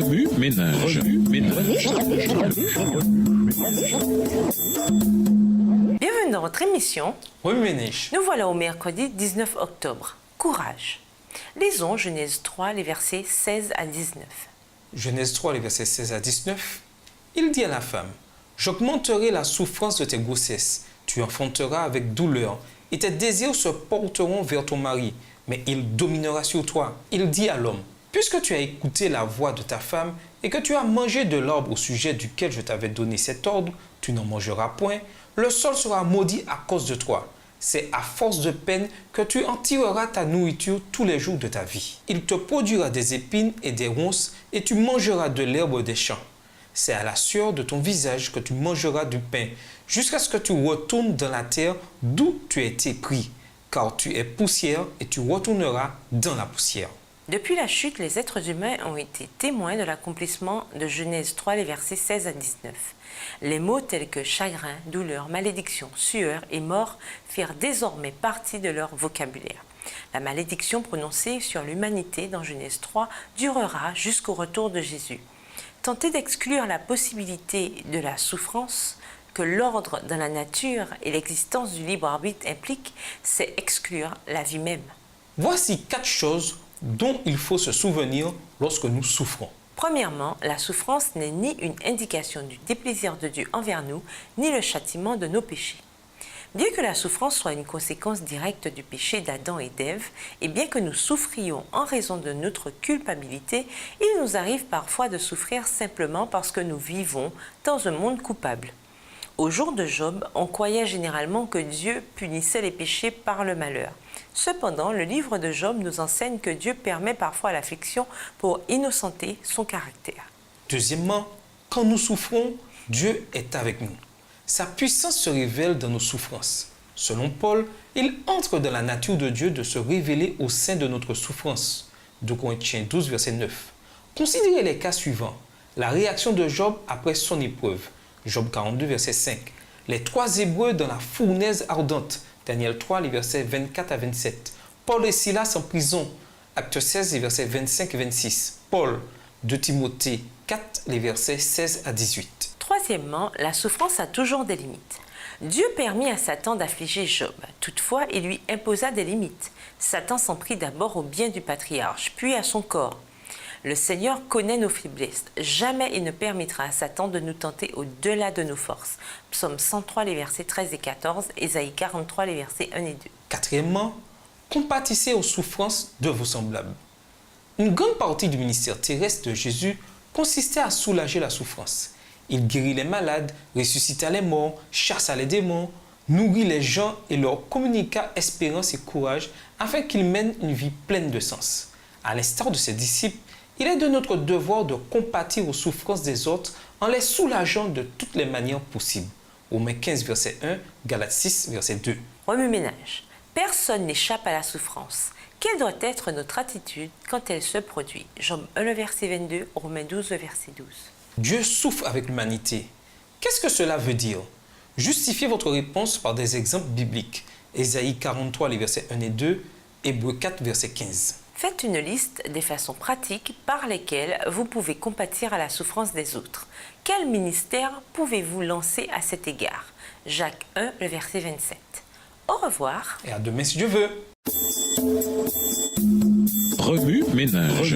Remue ménage. Bienvenue dans votre émission. Remue ménage. Nous voilà au mercredi 19 octobre. Courage. Lisons Genèse 3, les versets 16 à 19. Genèse 3, les versets 16 à 19. Il dit à la femme, « J'augmenterai la souffrance de tes grossesses. Tu enfanteras avec douleur, et tes désirs se porteront vers ton mari, mais il dominera sur toi. » Il dit à l'homme, « Puisque tu as écouté la voix de ta femme, et que tu as mangé de l'arbre au sujet duquel je t'avais donné cet ordre, tu n'en mangeras point, le sol sera maudit à cause de toi. C'est à force de peine que tu en tireras ta nourriture tous les jours de ta vie. Il te produira des épines et des ronces, et tu mangeras de l'herbe des champs. C'est à la sueur de ton visage que tu mangeras du pain, jusqu'à ce que tu retournes dans la terre d'où tu as été pris, car tu es poussière et tu retourneras dans la poussière. » Depuis la chute, les êtres humains ont été témoins de l'accomplissement de Genèse 3, les versets 16 à 19. Les mots tels que chagrin, douleur, malédiction, sueur et mort firent désormais partie de leur vocabulaire. La malédiction prononcée sur l'humanité dans Genèse 3 durera jusqu'au retour de Jésus. Tenter d'exclure la possibilité de la souffrance que l'ordre dans la nature et l'existence du libre arbitre impliquent, c'est exclure la vie même. Voici 4 choses dont il faut se souvenir lorsque nous souffrons. Premièrement, la souffrance n'est ni une indication du déplaisir de Dieu envers nous, ni le châtiment de nos péchés. Bien que la souffrance soit une conséquence directe du péché d'Adam et d'Ève, et bien que nous souffrions en raison de notre culpabilité, il nous arrive parfois de souffrir simplement parce que nous vivons dans un monde coupable. Au jour de Job, on croyait généralement que Dieu punissait les péchés par le malheur. Cependant, le livre de Job nous enseigne que Dieu permet parfois l'affliction pour innocenter son caractère. Deuxièmement, quand nous souffrons, Dieu est avec nous. Sa puissance se révèle dans nos souffrances. Selon Paul, il entre dans la nature de Dieu de se révéler au sein de notre souffrance. 2 Corinthiens 12, verset 9. Considérez les cas suivants. La réaction de Job après son épreuve. Job 42, verset 5. Les 3 Hébreux dans la fournaise ardente. Daniel 3, les versets 24 à 27. Paul et Silas en prison. Actes 16, les versets 25 et 26. Paul, 2 Timothée 4, les versets 16 à 18. Troisièmement, la souffrance a toujours des limites. Dieu permit à Satan d'affliger Job. Toutefois, il lui imposa des limites. Satan s'en prit d'abord au bien du patriarche, puis à son corps. Le Seigneur connaît nos faiblesses. Jamais il ne permettra à Satan de nous tenter au-delà de nos forces. Psaume 103, les versets 13 et 14, Ésaïe 43, les versets 1 et 2. Quatrièmement, compatissez aux souffrances de vos semblables. Une grande partie du ministère terrestre de Jésus consistait à soulager la souffrance. Il guérit les malades, ressuscita les morts, chassa les démons, nourrit les gens et leur communiqua espérance et courage afin qu'ils mènent une vie pleine de sens. À l'instar de ses disciples, il est de notre devoir de compatir aux souffrances des autres en les soulageant de toutes les manières possibles. Romains 15, verset 1, Galates 6, verset 2. Remue ménage. Personne n'échappe à la souffrance. Quelle doit être notre attitude quand elle se produit? Job 1, le verset 22, Romains 12, le verset 12. Dieu souffre avec l'humanité. Qu'est-ce que cela veut dire? Justifiez votre réponse par des exemples bibliques. Ésaïe 43, les versets 1 et 2, Hébreux 4, verset 15. Faites une liste des façons pratiques par lesquelles vous pouvez compatir à la souffrance des autres. Quel ministère pouvez-vous lancer à cet égard? Jacques 1, le verset 27. Au revoir. Et à demain si Dieu veut. Remue ménage.